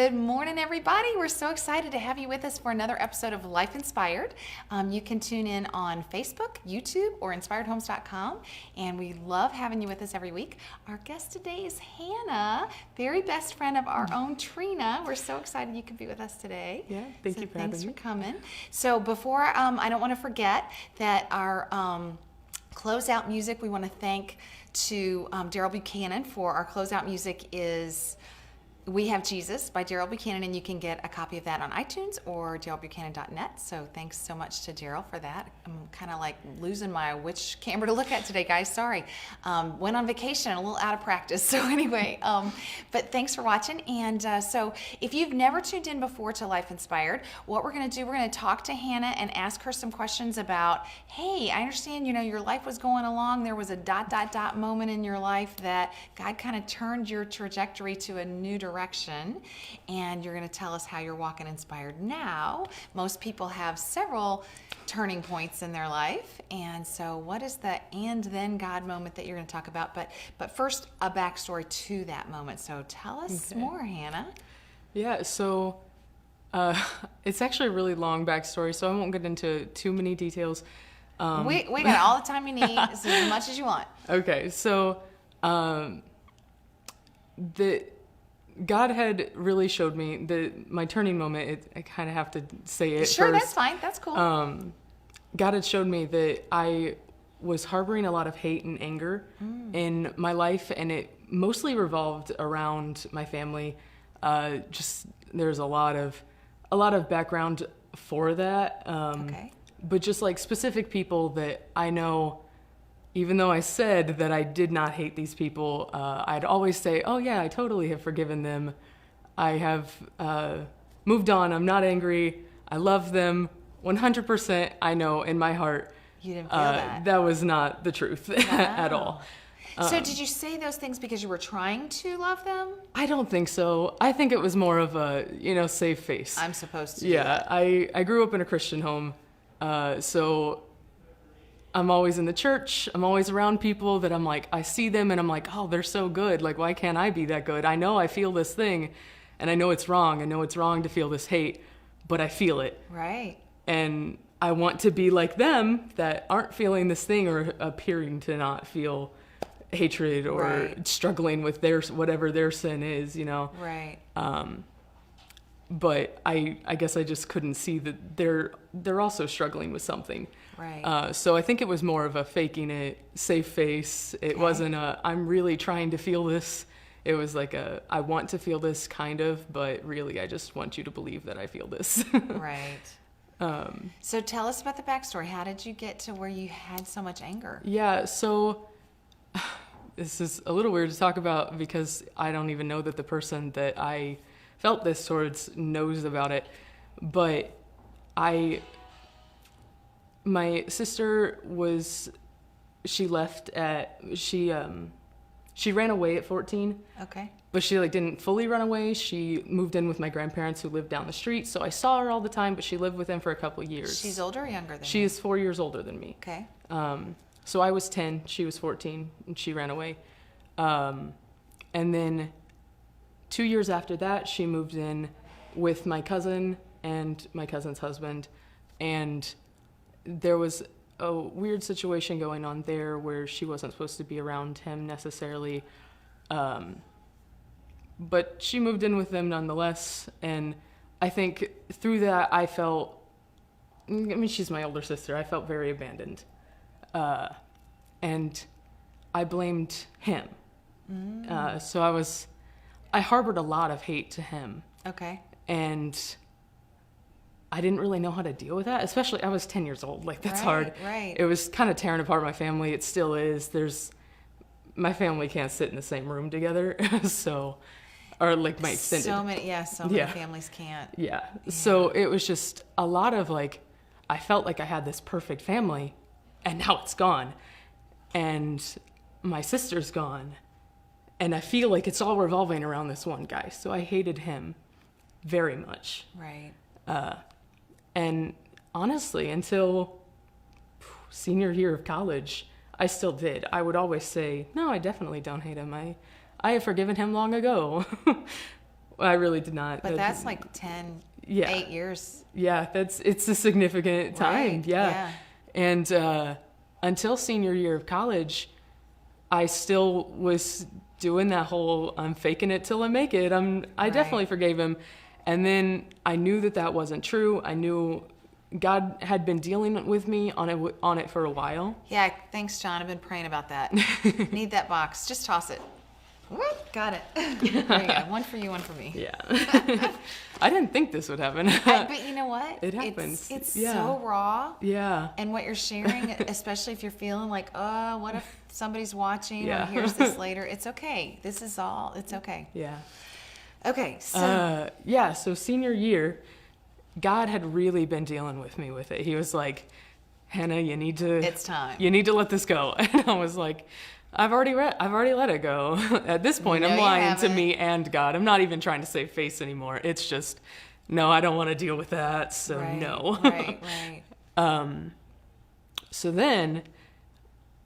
Good morning, everybody. We're so excited to have you with us for another episode of Life Inspired. You can tune in on Facebook, YouTube, or inspiredhomes.com, and we love having you with us every week. Our guest today is Hannah, very best friend of our own Trina. We're so excited you could be with us today. Yeah, thank you for having me. Thanks for coming. So before, I don't want to forget that our closeout music, we want to thank to Daryl Buchanan for our closeout music is We Have Jesus by Daryl Buchanan, and you can get a copy of that on iTunes or darylbuchanan.net. So thanks so much to Daryl for that. I'm kind of like losing my which camera to look at today, guys. Sorry. Went on vacation, a little out of practice. So anyway, but thanks for watching. And so if you've never tuned in before to Life Inspired, what we're going to do, we're going to talk to Hannah and ask her some questions about, hey, I understand, your life was going along. There was a ... moment in your life that God kind of turned your trajectory to a new direction, and you're going to tell us how you're walking inspired now. Most people have several turning points in their life, and so what is the and then God moment that you're going to talk about? But first, a backstory to that moment. So tell us more, Hannah. Yeah, so it's actually a really long backstory, so I won't get into too many details. We got all the time you need, as much as you want. Okay, so God had really showed me my turning moment. I kind of have to say it Sure, first. that's fine. That's cool. God had showed me that I was harboring a lot of hate and anger in my life, and it mostly revolved around my family. Just there's a lot of background for that. Okay. But just like specific people that I know, even though I said that I did not hate these people, I'd always say, oh yeah, I totally have forgiven them. I have moved on. I'm not angry. I love them 100%. I know in my heart. You didn't feel that. That was not the truth at all. So did you say those things because you were trying to love them? I don't think so. I think it was more of a, save face. I'm supposed to. Yeah, I grew up in a Christian home. So I'm always in the church. I'm always around people that I'm like, I see them and I'm like, oh, they're so good. Like, why can't I be that good? I know I feel this thing and I know it's wrong. I know it's wrong to feel this hate, but I feel it. Right. And I want to be like them that aren't feeling this thing or appearing to not feel hatred or struggling with whatever their sin is, Right. But I guess I just couldn't see that they're also struggling with something. Right. So I think it was more of a faking it, safe face. It wasn't I'm really trying to feel this. It was like I want to feel this kind of, but really I just want you to believe that I feel this. Right. So tell us about the backstory. How did you get to where you had so much anger? Yeah, so this is a little weird to talk about because I don't even know that the person that I felt this towards knows about it, but my sister she ran away at 14. Okay. But she didn't fully run away. She moved in with my grandparents who lived down the street, so I saw her all the time, but she lived with them for a couple of years. She's older or younger than you? She is 4 years older than me. Okay. So I was 10, she was 14, and she ran away. And then 2 years after that, she moved in with my cousin and my cousin's husband. And there was a weird situation going on there where she wasn't supposed to be around him necessarily. But she moved in with them nonetheless. And I think through that, she's my older sister. I felt very abandoned. And I blamed him. So I harbored a lot of hate to him. Okay. And I didn't really know how to deal with that, especially I was 10 years old. That's hard. Right. It was kind of tearing apart my family. It still is. My family can't sit in the same room together. Or my extended. So many families can't. Yeah. So it was just a lot of I felt like I had this perfect family and now it's gone. And my sister's gone. And I feel like it's all revolving around this one guy. So I hated him very much. Right. And honestly, until senior year of college, I still did. I would always say, no, I definitely don't hate him. I have forgiven him long ago. I really did not. But that's like 10, Yeah. 8 years. Yeah, it's a significant time. Right, Yeah. yeah. And until senior year of college, I still was doing that whole I'm faking it till I make it. I Right. definitely forgave him. And then I knew that wasn't true. I knew God had been dealing with me on it for a while. Yeah, thanks, John. I've been praying about that. Need that box. Just toss it. Whoop, got it. There you go. One for you, one for me. Yeah. I didn't think this would happen. But you know what? It happens. It's Yeah. so raw. Yeah. And what you're sharing, especially if you're feeling like, oh, what if somebody's watching Yeah. or hears this later? It's okay. This is all. It's okay. Yeah. Okay, so So senior year, God had really been dealing with me with it. He was like, Hannah, it's time. You need to let this go. And I was like, I've already let it go. At this point, No, I'm you lying to haven't. me and God. I'm not even trying to save face anymore. It's just, no, I don't want to deal with that. So right, no. right. So then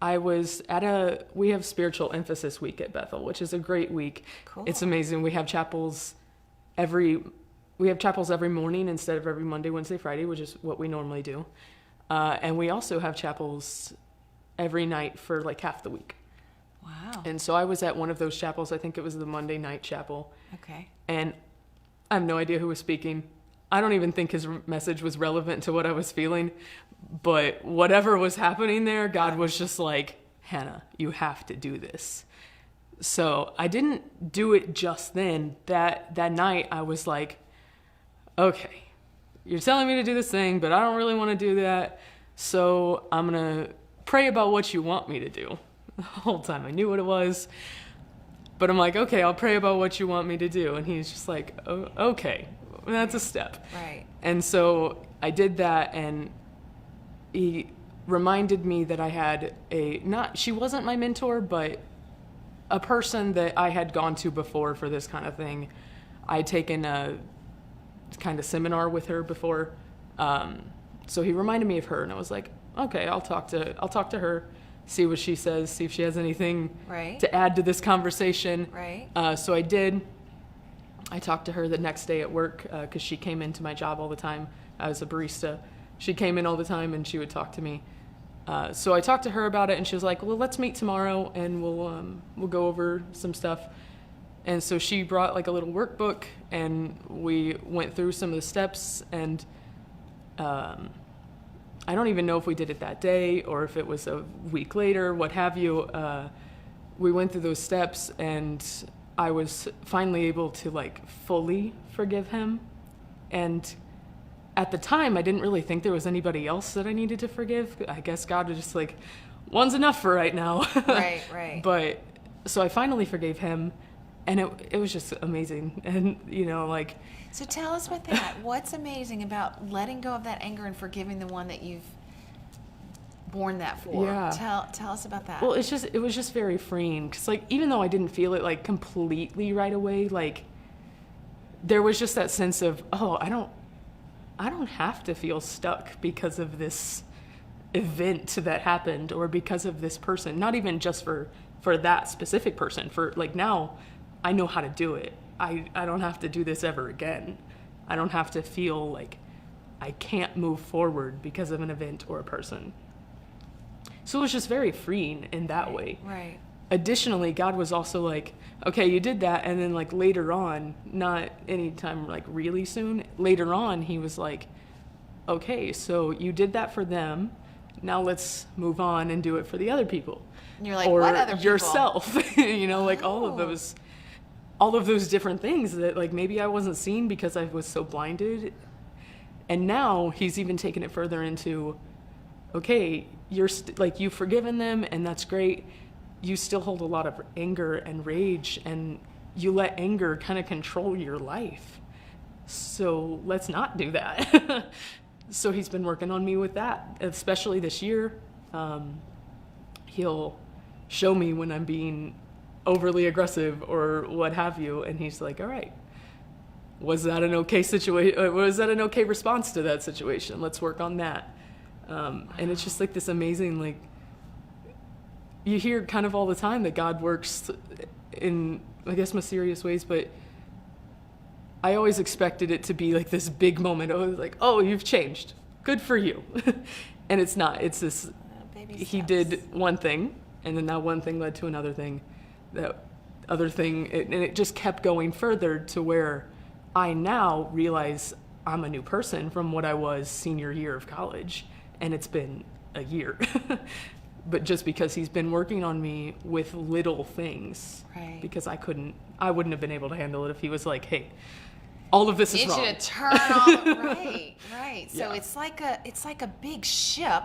I was we have spiritual emphasis week at Bethel, which is a great week. Cool. It's amazing. We have chapels every morning instead of every Monday, Wednesday, Friday, which is what we normally do. And we also have chapels every night for like half the week. Wow. And so I was at one of those chapels. I think it was the Monday night chapel. Okay. And I have no idea who was speaking. I don't even think his message was relevant to what I was feeling. But whatever was happening there, God was just like, Hannah, you have to do this. So I didn't do it just then. That night I was like, okay, you're telling me to do this thing, but I don't really want to do that. So I'm going to pray about what you want me to do. The whole time I knew what it was. But I'm like, okay, I'll pray about what you want me to do. And he's just like, oh, okay, that's a step. Right. And so I did that, and he reminded me that I had she wasn't my mentor, but a person that I had gone to before for this kind of thing. I had taken a kind of seminar with her before. So he reminded me of her, and I was like, okay, I'll talk to her, see what she says, see if she has anything Right. to add to this conversation. Right. So I did. I talked to her the next day at work because she came into my job all the time. I was a barista. She came in all the time, and she would talk to me. So I talked to her about it, and she was like, well, let's meet tomorrow, and we'll go over some stuff. And so she brought like a little workbook, and we went through some of the steps, and I don't even know if we did it that day or if it was a week later, what have you. We went through those steps, and I was finally able to like fully forgive him. And at the time, I didn't really think there was anybody else that I needed to forgive. I guess God was just like, one's enough for right now. Right. But so I finally forgave him, and it was just amazing. And like, So tell us about that. What's amazing about letting go of that anger and forgiving the one that you've borne that for? Yeah. Tell us about that. well, it was just very freeing, because like, even though I didn't feel it like completely right away, like there was just that sense of, oh, I don't have to feel stuck because of this event that happened, or because of this person. Not even just for that specific person. For like, now I know how to do it. I don't have to do this ever again. I don't have to feel like I can't move forward because of an event or a person. So it was just very freeing in that way. Right. Additionally, God was also like, okay, you did that, and then like later on, not anytime like really soon, later on, he was like, okay, so you did that for them, now let's move on and do it for the other people. And you're like, or what other people? yourself. Like all Oh. of those different things that like maybe I wasn't seeing because I was so blinded. And now he's even taken it further into, okay, you've forgiven them, and that's great. You still hold a lot of anger and rage, and you let anger kind of control your life. So let's not do that. So he's been working on me with that, especially this year. He'll show me when I'm being overly aggressive or what have you, and he's like, all right, was that an okay situation? Was that an okay response to that situation? Let's work on that. And it's just like this amazing, like, you hear kind of all the time that God works in, I guess, mysterious ways, but I always expected it to be like this big moment. Oh, like, oh, you've changed. Good for you. And it's not. It's this, he did one thing, and then that one thing led to another thing. That other thing, and it just kept going further to where I now realize I'm a new person from what I was senior year of college, and it's been a year. But just because he's been working on me with little things, right? Because I wouldn't have been able to handle it if he was like, hey, all of this is wrong. Need you to turn off. Right. So Yeah. it's like a big ship,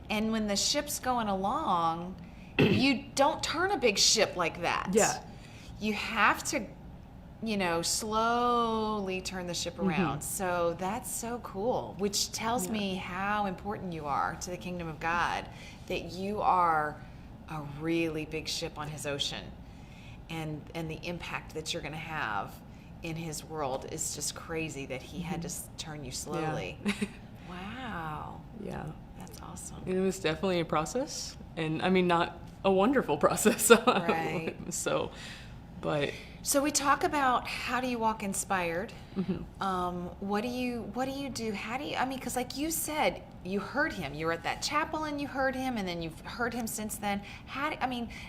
and when the ship's going along, you don't turn a big ship like that. Yeah. You have to, slowly turn the ship around. So that's so cool, which tells me how important you are to the kingdom of God, that you are a really big ship on his ocean, and the impact that you're going to have in his world is just crazy that he had to turn you slowly. Yeah. Wow. Yeah. That's awesome. It was definitely a process, and I mean, not a wonderful process. Right. So we talk about how do you walk inspired. What do you do? How do you? I mean, because like you said, you heard him. You were at that chapel and you heard him, and then you've heard him since then.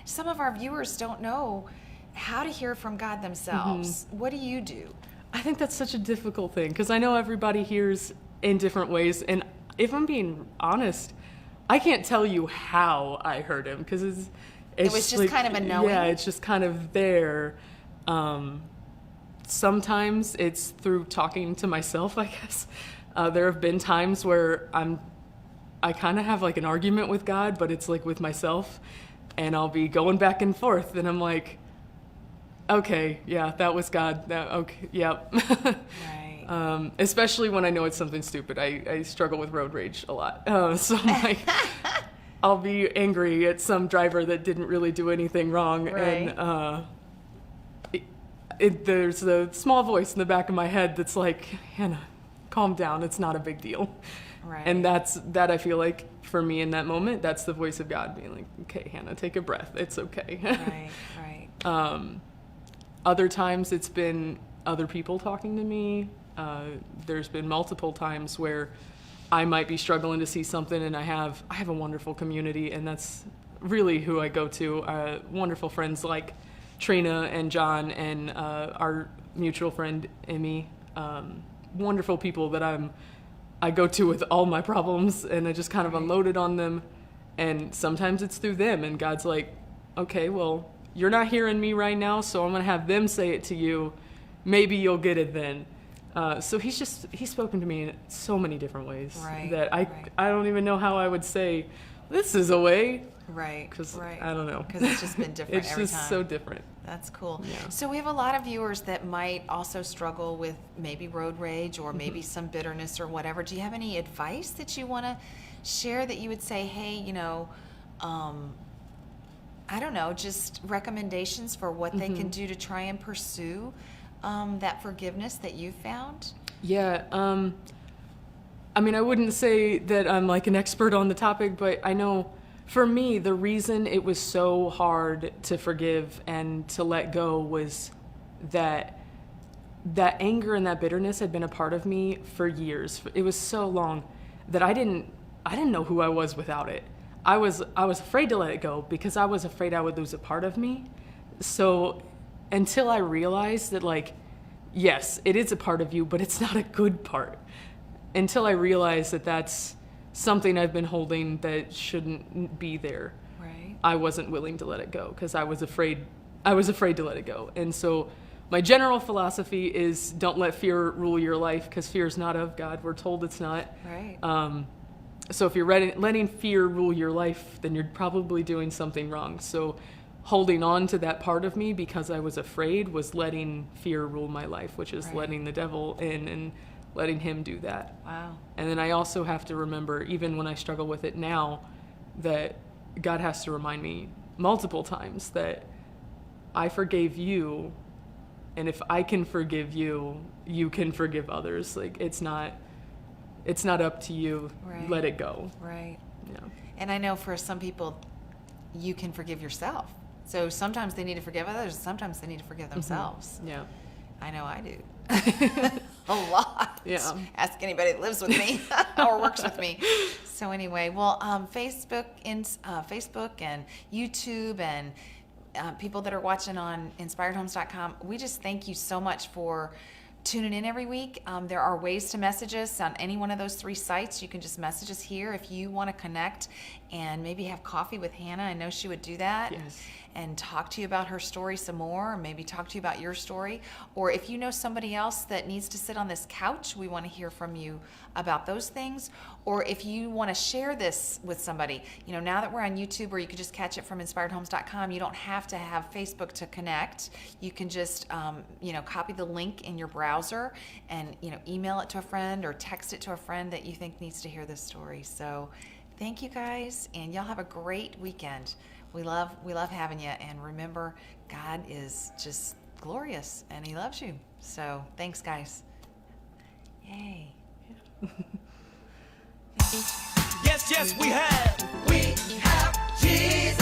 Some of our viewers don't know how to hear from God themselves. What do you do? I think that's such a difficult thing because I know everybody hears in different ways, and if I'm being honest, I can't tell you how I heard him because it was just kind of a knowing. Yeah, it's just kind of there. Sometimes it's through talking to myself, I guess. There have been times where I kind of have like an argument with God, but it's like with myself, and I'll be going back and forth, and I'm like, okay, yeah, that was God. Okay, yep. Right. Especially when I know it's something stupid. I struggle with road rage a lot. So I'm like, I'll be angry at some driver that didn't really do anything wrong. Right. And there's a small voice in the back of my head that's like, Hannah, calm down. It's not a big deal. Right. And that I feel like for me in that moment, that's the voice of God being like, okay, Hannah, take a breath. It's okay. Right. Other times it's been other people talking to me. There's been multiple times where I might be struggling to see something, and I have a wonderful community, and that's really who I go to. Wonderful friends like Trina and John and our mutual friend Emmy. Wonderful people that I go to with all my problems, and I just kind of unload it on them. And sometimes it's through them, and God's like, okay, well, you're not hearing me right now, so I'm going to have them say it to you. Maybe you'll get it then. So he's spoken to me in so many different ways that I don't even know how I would say this is a way. Right. Because right. I don't know. Because it's just been different it's every just time. so different. That's cool. Yeah. So we have a lot of viewers that might also struggle with maybe road rage or maybe some bitterness or whatever. Do you have any advice that you want to share that you would say, hey, I don't know, just recommendations for what they can do to try and pursue that forgiveness that you found? Yeah. I mean, I wouldn't say that I'm like an expert on the topic, but I know for me, the reason it was so hard to forgive and to let go was that anger and that bitterness had been a part of me for years. It was so long that I didn't know who I was without it. I was afraid to let it go because I was afraid I would lose a part of me. So until I realized that, like, yes, it is a part of you, but it's not a good part. Until I realized that that's something I've been holding that shouldn't be there. Right. I wasn't willing to let it go because I was afraid to let it go. And so my general philosophy is don't let fear rule your life because fear is not of God. We're told it's not. Right. So if you're letting fear rule your life, then you're probably doing something wrong. So holding on to that part of me because I was afraid was letting fear rule my life, which is letting the devil in and letting him do that. Wow. And then I also have to remember, even when I struggle with it now, that God has to remind me multiple times that I forgave you, and if I can forgive you, you can forgive others. Like, it's not up to you. Right. Let it go. Right. Yeah. And I know for some people, you can forgive yourself. So sometimes they need to forgive others, sometimes they need to forgive themselves. Yeah. I know I do. A lot. Yeah. Ask anybody that lives with me or works with me. So anyway, well, Facebook and YouTube and people that are watching on inspiredhomes.com, we just thank you so much for tuning in every week. There are ways to message us on any one of those 3 sites. You can just message us here if you want to connect and maybe have coffee with Hannah. I know she would do that. Yes. And talk to you about her story some more, or maybe talk to you about your story. Or if you know somebody else that needs to sit on this couch, we want to hear from you about those things. Or if you want to share this with somebody, you know, now that we're on YouTube, or you can just catch it from inspiredhomes.com, you don't have to have Facebook to connect. You can just, copy the link in your browser and, email it to a friend or text it to a friend that you think needs to hear this story. So thank you guys, and y'all have a great weekend. We love having you, and remember, God is just glorious, and He loves you. So thanks, guys. Yay. Yes, we have Jesus.